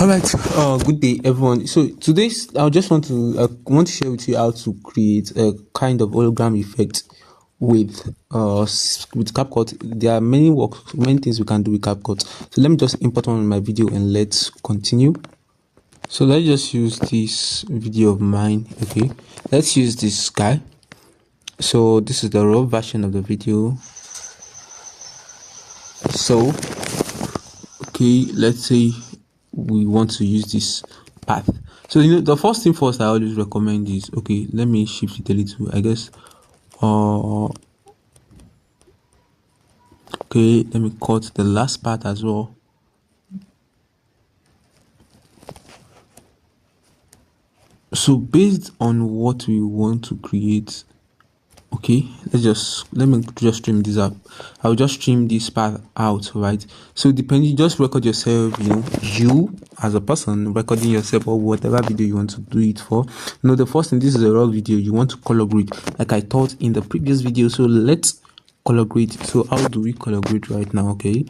All right, good day everyone. So today's I just want to share with you how to create a kind of hologram effect with Capcut. There are many things we can do with Capcut. So let me just import one in my video and let's continue. So let's just use this video of mine. Okay, let's use this guy. So this is the raw version of the video. So okay, let's say we want to use this path. So the first thing first I always recommend is, okay, let me shift it a little, I guess. Okay, let me cut the last part as well. So based on what we want to create, okay, let me just trim this up. I'll just trim this part out, right? So depending, just record yourself, you as a person recording yourself or whatever video you want to do it for. The first thing, this is a raw video, you want to color grade like I taught in the previous video. So let's color grade. So how do we color grade right now? Okay,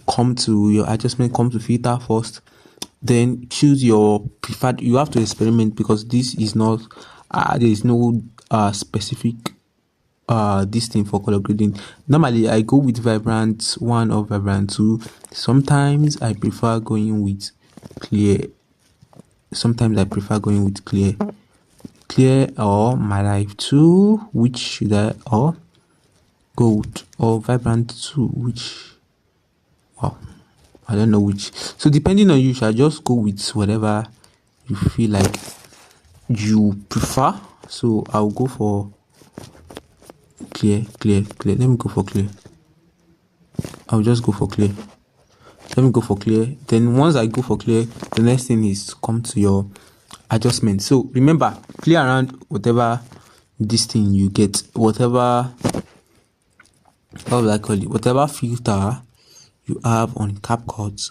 come to your adjustment, come to filter first, then choose your preferred. You have to experiment because this is not there is no specific this thing for color grading. Normally I go with vibrant 1 or vibrant 2. Sometimes I prefer going with clear. Clear or my life 2. Which should I or gold or vibrant 2? Which, wow, I don't know which. So depending on you, shall just go with whatever you feel like you prefer. So I'll go for clear. Let me go for clear. I'll just go for clear. Let me go for clear. Then once I go for clear, the next thing is come to your adjustment. So remember, play around whatever this thing you get, whatever, what will I call it, whatever filter you have on Capcut,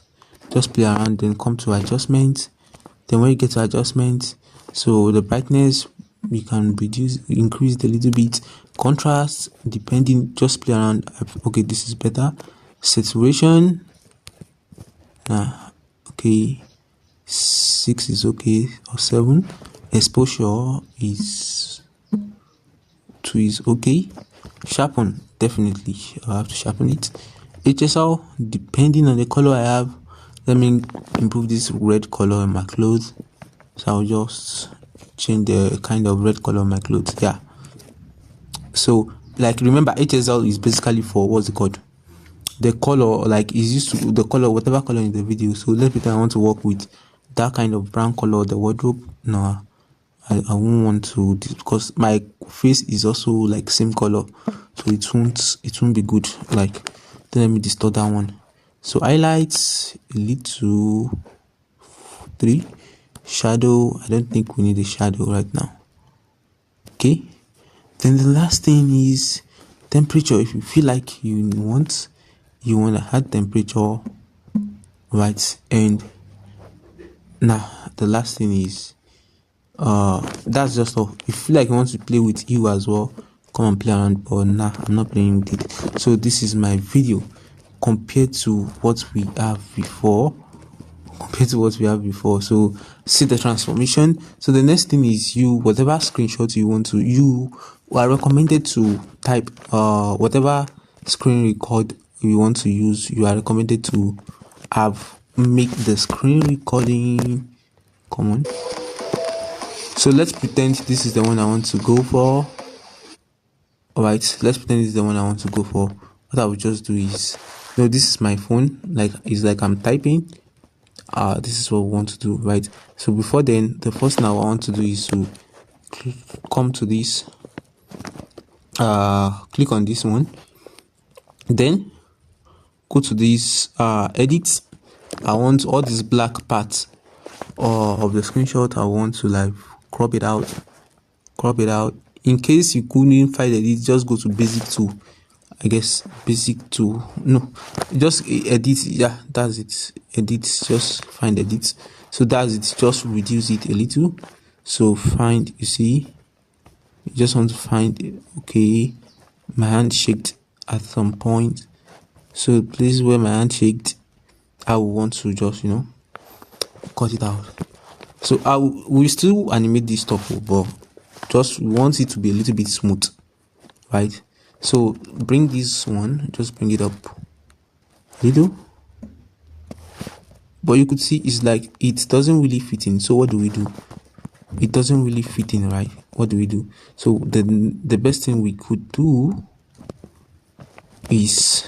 just play around, then come to adjustment. Then when you get to adjustment, so the brightness we can increase it a little bit, contrast depending, just play around. Okay, this is better. Saturation, okay, 6 is okay, or 7. Exposure is 2 is okay. Sharpen, definitely I have to sharpen it. HSL, depending on the color I have. Let me improve this red color in my clothes, so I'll just change the kind of red color in my clothes. Yeah, so like remember, HSL is basically for what's it called, the color, like is used to the color, whatever color in the video. So let's pretend I want to work with that kind of brown color, the wardrobe. No, I won't want to, because my face is also like same color, so it won't be good. Like, then let me distort that one. So highlights a little 3. Shadow, I don't think we need a shadow right now. Okay, then the last thing is temperature. If you feel like you want to add temperature, right? And now the last thing is that's just all. If you feel like you want to play with you as well, come and play around, but nah, I'm not playing with it. So this is my video compared to what we have before. So see the transformation. So the next thing is, whatever screenshot you want to, you are recommended to type whatever screen record you want to use. You are recommended to make the screen recording common. So let's pretend this is the one I want to go for. Alright, let's pretend this is the one I want to go for. What I will just do is, this is my phone, like it's like I'm typing. This is what we want to do, right? So before then, the first thing I want to do is to come to this, click on this one, then go to this edit. I want all this black part of the screenshot, I want to like crop it out. In case you couldn't find edit, just go to basic 2. I guess basic 2, no, just edit. Yeah, that's it. Edit, just find edit. So that's it, just reduce it a little. So find, you see, you just want to find it. Okay, my hand shaked at some point, so place where my hand shaked, I will want to just cut it out. So I will still animate this stuff, but just want it to be a little bit smooth, right? So bring this one, just bring it up a little, but you could see it's like it doesn't really fit in. So what do we do? It doesn't really fit in, right? What do we do? So the best thing we could do is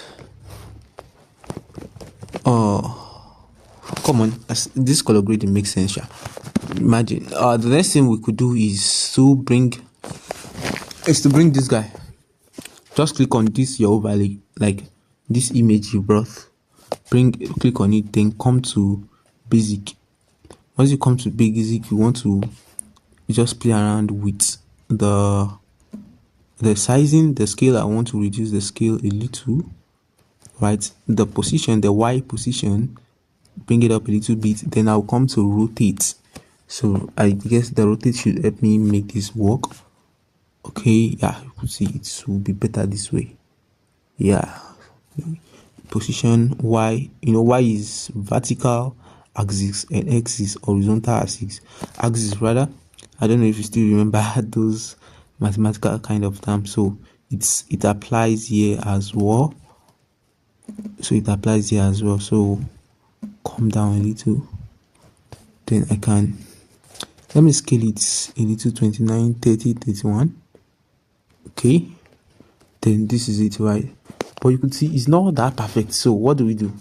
come on, this color grading makes sense. Yeah. Imagine the next thing we could do is to bring this guy. Just click on this your overlay, like this image you brought, click on it, then come to basic. Once you come to basic, you want to just play around with the sizing, the scale. I want to reduce the scale a little, right? The position, the Y position, bring it up a little bit. Then I'll come to rotate. So I guess the rotate should help me make this work. Okay, yeah, you could see it will be better this way. Yeah, position Y, Y is vertical axis and X is horizontal axis rather. I don't know if you still remember those mathematical kind of terms. So it applies here as well. So come down a little, then I can, let me scale it a little, 29, 30, 31. Okay, then this is it, right? But you could see it's not that perfect. So what do?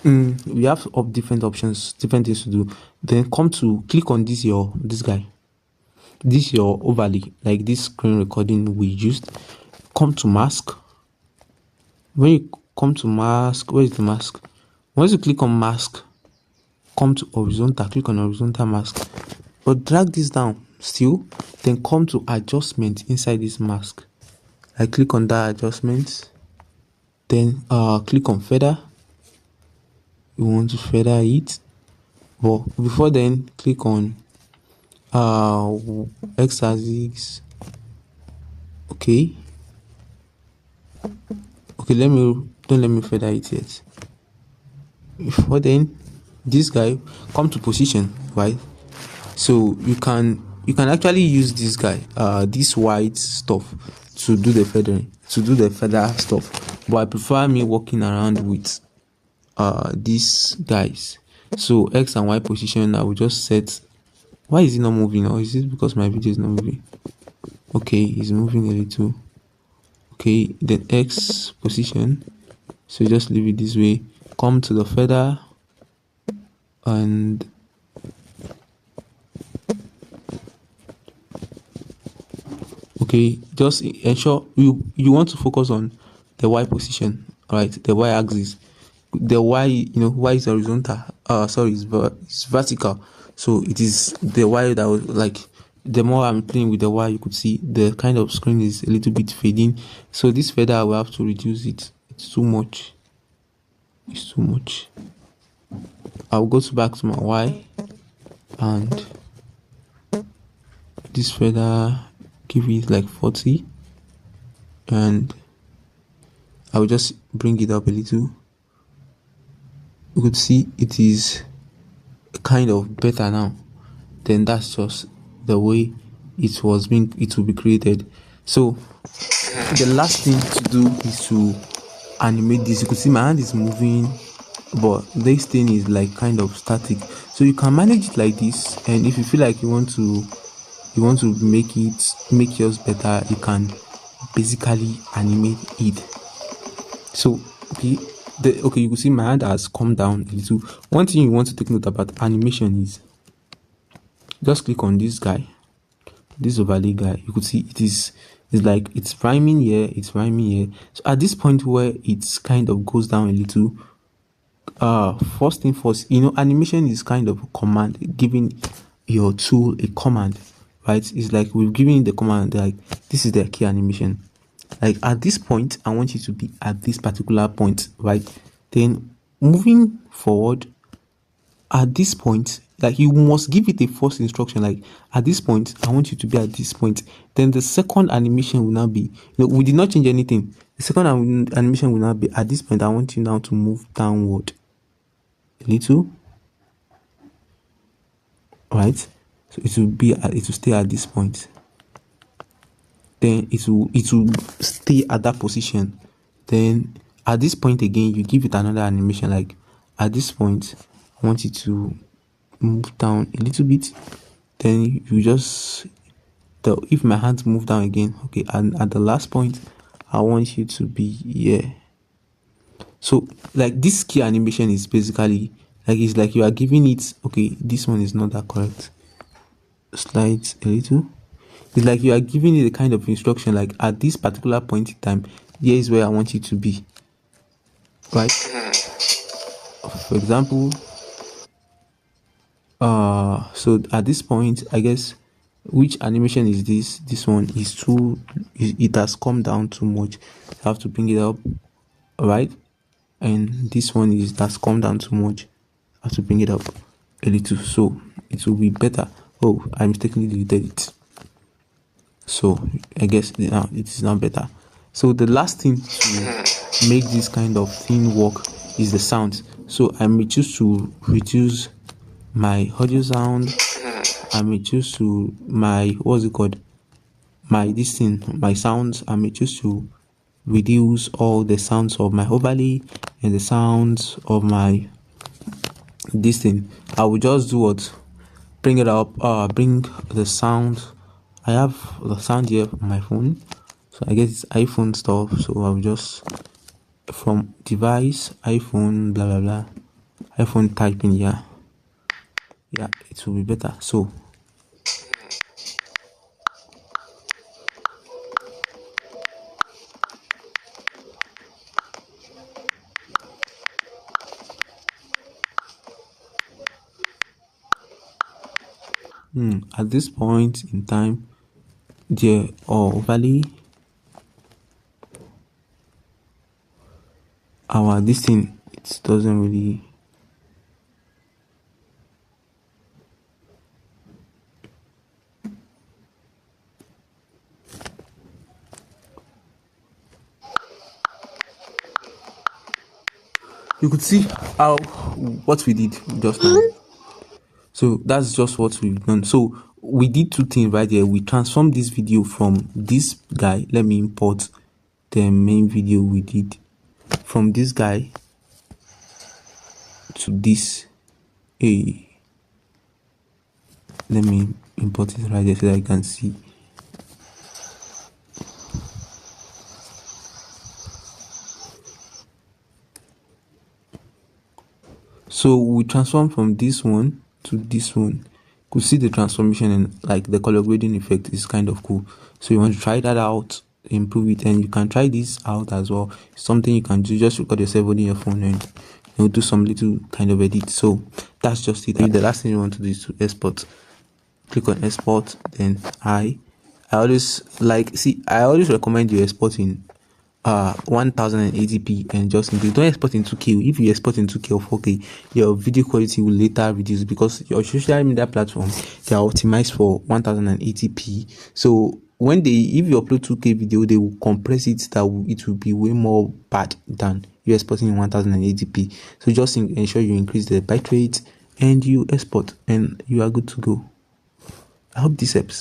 We have different options, different things to do. Then come to click on this guy, this your overlay, like this screen recording we used. Come to mask. When you come to mask, where is the mask? Once you click on mask, come to horizontal, click on horizontal mask, but drag this down still, then come to adjustment inside this mask. I click on that adjustment, then click on feather. You want to feather it, but before then click on x-axis. Okay, don't let me feather it yet. Before then, this guy, come to position, right? So you can actually use this guy, this white stuff, to do the feathering, to do the feather stuff, but I prefer me working around with these guys. So X and Y position, I will just set. Why is it not moving? Or is it because my video is not moving? Okay, it's moving a little. Okay, then X position, so just leave it this way. Come to the feather and okay, just ensure you want to focus on the Y position, right? The Y axis. The Y, Y is horizontal. It's vertical. So it is the Y that was like, the more I'm playing with the Y, you could see the kind of screen is a little bit fading. So this feather, I will have to reduce it. It's too much. I'll go back to my Y and this feather, give it like 40, and I will just bring it up a little. You could see it is kind of better now. Then that's just the way it will be created. So the last thing to do is to animate this. You could see my hand is moving, but this thing is like kind of static. So you can manage it like this, and if you feel like you want to make yours better, you can basically animate it. So you can see my hand has come down a little. One thing you want to take note about animation is just click on this guy, this overlay guy. You could see it's like it's rhyming here, So at this point where it's kind of goes down a little, first thing first, animation is kind of a command, giving your tool a command, right? It's like we've given the command, like this is the key animation. Like at this point, I want you to be at this particular point, right? Then moving forward, at this point, like you must give it a first instruction, like at this point, I want you to be at this point. Then the second animation will now be, we did not change anything. The second animation will now be at this point, I want you now to move downward a little. right? So it will stay at this point. Then it will stay at that position. Then at this point again, you give it another animation. Like at this point, I want it to move down a little bit. Then you just if my hands move down again, okay, and at the last point, I want you to be here. So like this key animation is basically like it's like you are giving it, okay, this one is not that correct. Slide a little. It's like you are giving it a kind of instruction, like at this particular point in time, here is where I want you to be. Right? For example, so at this point, I guess, which animation is this? This one is too, it has come down too much. I have to bring it up, right? And this one is that's come down too much. I have to bring it up a little, so it will be better. Oh, I mistakenly deleted it. So I guess now it is now better. So the last thing to make this kind of thing work is the sound. So I may choose to reduce my audio sound. I may choose to my my sounds. I may choose to reduce all the sounds of my overlay and the sounds of my this thing. I will just do what, bring it up, bring the sound. I have the sound here on my phone, so I guess it's iPhone stuff. So I'll just from device, iPhone, blah blah blah, iPhone typing, yeah, it will be better. So at this point in time, there overlay our this thing, it doesn't really. You could see how what we did just now. So that's just what we've done. So we did two things right there. We transformed this video from this guy. Let me import the main video we did from this guy to this. Hey, let me import it right there so that I can see. So we transform from this one to this one. Could see the transformation, and like the color grading effect is kind of cool. So you want to try that out, improve it, and you can try this out as well. It's something you can do. Just record yourself on your phone and do some little kind of edit. So that's just it. The last thing you want to do is to export. Click on export. Then I always recommend you export in 1080p, and just in case, don't export in 2K. If you export in 2K or 4K, your video quality will later reduce, because your social media platform, they are optimized for 1080p. So when if you upload 2K video, they will compress it, it will be way more bad than you exporting in 1080p. So just ensure you increase the bitrate and you export, and you are good to go. I hope this helps.